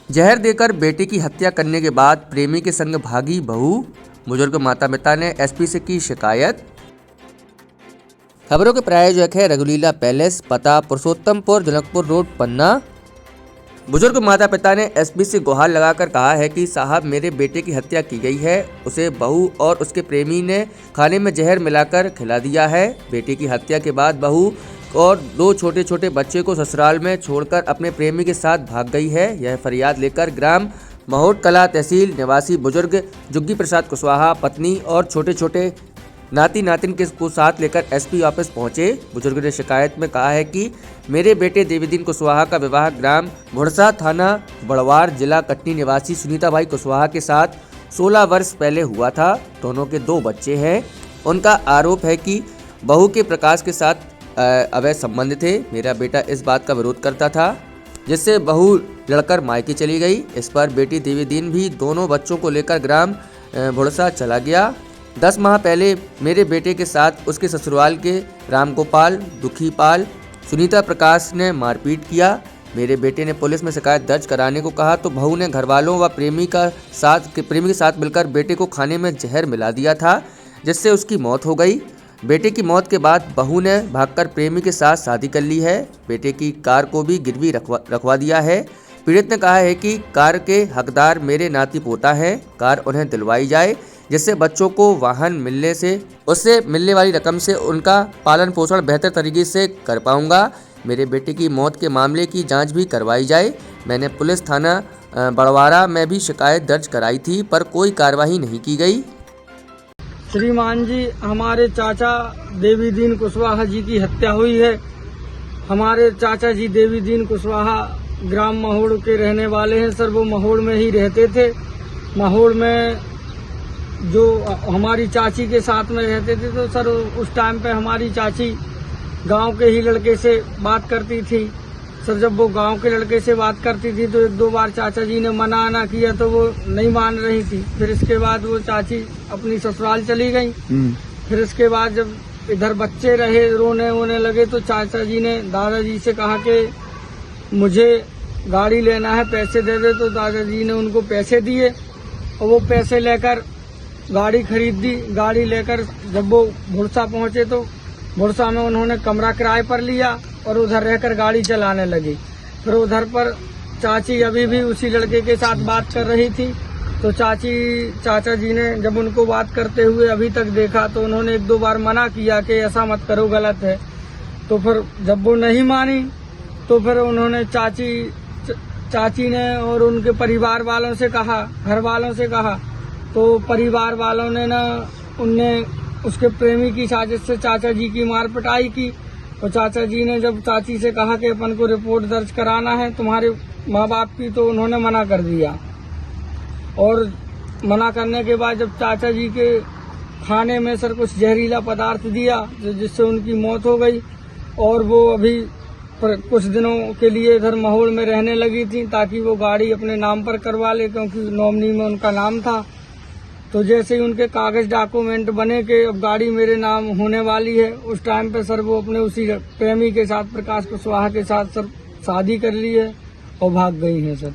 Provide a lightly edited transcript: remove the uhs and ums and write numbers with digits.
जहर देकर बेटे की हत्या करने के बाद प्रेमी के संग भागी बहू, बुजुर्ग माता पिता ने एसपी से की शिकायत। खबरों के प्रायोजक है रघुलीला पैलेस, पता पुरुषोत्तमपुर, जनकपुर रोड, पन्ना। बुजुर्ग माता पिता ने एसपी से गुहार लगाकर कहा है कि साहब, मेरे बेटे की हत्या की गई है। उसे बहू और उसके प्रेमी ने खाने में जहर मिलाकर खिला दिया है। बेटे की हत्या के बाद बहू और 2 छोटे छोटे बच्चे को ससुराल में छोड़कर अपने प्रेमी के साथ भाग गई है। यह फरियाद लेकर ग्राम महोट कला तहसील निवासी बुजुर्ग जुग्गी प्रसाद कुशवाहा पत्नी और छोटे छोटे नाती नातिन के को साथ लेकर एसपी ऑफिस पहुंचे। बुजुर्ग ने शिकायत में कहा है कि मेरे बेटे देवीदीन कुशवाहा का विवाह ग्राम भुड़सा, थाना बड़वार, जिला कटनी निवासी सुनीता भाई कुशवाहा के साथ 16 वर्ष पहले हुआ था। दोनों के 2 बच्चे हैं। उनका आरोप है कि बहू के प्रकाश के साथ अवैध संबंध थे। मेरा बेटा इस बात का विरोध करता था, जिससे बहू लड़कर मायके चली गई। इस पर बेटी देवीदीन भी दोनों बच्चों को लेकर ग्राम भुड़सा चला गया। 10 माह पहले मेरे बेटे के साथ उसके ससुराल के रामगोपाल, दुखीपाल, सुनीता प्रकाश ने मारपीट किया। मेरे बेटे ने पुलिस में शिकायत दर्ज कराने को कहा तो बहू ने घरवालों व प्रेमी के साथ मिलकर बेटे को खाने में जहर मिला दिया था, जिससे उसकी मौत हो गई। बेटे की मौत के बाद बहू ने भागकर प्रेमी के साथ शादी कर ली है। बेटे की कार को भी गिरवी रखवा दिया है। पीड़ित ने कहा है कि कार के हकदार मेरे नाती पोता हैं। कार उन्हें दिलवाई जाए, जिससे बच्चों को वाहन मिलने से उससे मिलने वाली रकम से उनका पालन पोषण बेहतर तरीके से कर पाऊंगा। मेरे बेटे की मौत के मामले की जांच भी करवाई जाए। मैंने पुलिस थाना बड़वारा में भी शिकायत दर्ज कराई थी, पर कोई कार्रवाई नहीं की गई। श्रीमान जी, हमारे चाचा देवीदीन कुशवाहा जी की हत्या हुई है। हमारे चाचा जी देवीदीन कुशवाहा ग्राम महोड़ के रहने वाले हैं सर। वो महोड़ में ही रहते थे। महोड़ में जो हमारी चाची के साथ में रहते थे, तो सर उस टाइम पे हमारी चाची गांव के ही लड़के से बात करती थी। सर जब वो गांव के लड़के से बात करती थी तो 1-2 बार चाचा जी ने मना किया तो वो नहीं मान रही थी। फिर इसके बाद वो चाची अपनी ससुराल चली गई। फिर इसके बाद जब इधर बच्चे रहे, रोने वोने लगे, तो चाचा जी ने दादाजी से कहा कि मुझे गाड़ी लेना है, पैसे दे दे। तो दादाजी ने उनको पैसे दिए और वो पैसे लेकर गाड़ी खरीद दी। गाड़ी लेकर जब वो भुड़सा पहुंचे तो भुड़सा में उन्होंने कमरा किराए पर लिया और उधर रहकर गाड़ी चलाने लगी। फिर उधर पर चाची अभी भी उसी लड़के के साथ बात कर रही थी। तो चाचा जी ने जब उनको बात करते हुए अभी तक देखा तो उन्होंने 1-2 बार मना किया कि ऐसा मत करो, गलत है। तो फिर जब वो नहीं मानी तो फिर उन्होंने चाची ने और उनके परिवार वालों से कहा, घर वालों से कहा। तो परिवार वालों ने उनने उसके प्रेमी की साजिश से चाचा जी की मार पिटाई की। और चाचा जी ने जब चाची से कहा कि अपन को रिपोर्ट दर्ज कराना है तुम्हारे माँ बाप की, तो उन्होंने मना कर दिया। और मना करने के बाद जब चाचा जी के खाने में सर कुछ जहरीला पदार्थ दिया, जिससे उनकी मौत हो गई। और वो अभी कुछ दिनों के लिए इधर महोड़ में रहने लगी थी, ताकि वो गाड़ी अपने नाम पर करवा ले, क्योंकि नॉमिनी में उनका नाम था। तो जैसे ही उनके कागज डॉक्यूमेंट बने के अब गाड़ी मेरे नाम होने वाली है, उस टाइम पे सर वो अपने उसी प्रेमी के साथ, प्रकाश कुशवाहा के साथ सर शादी कर ली है और भाग गई है सर।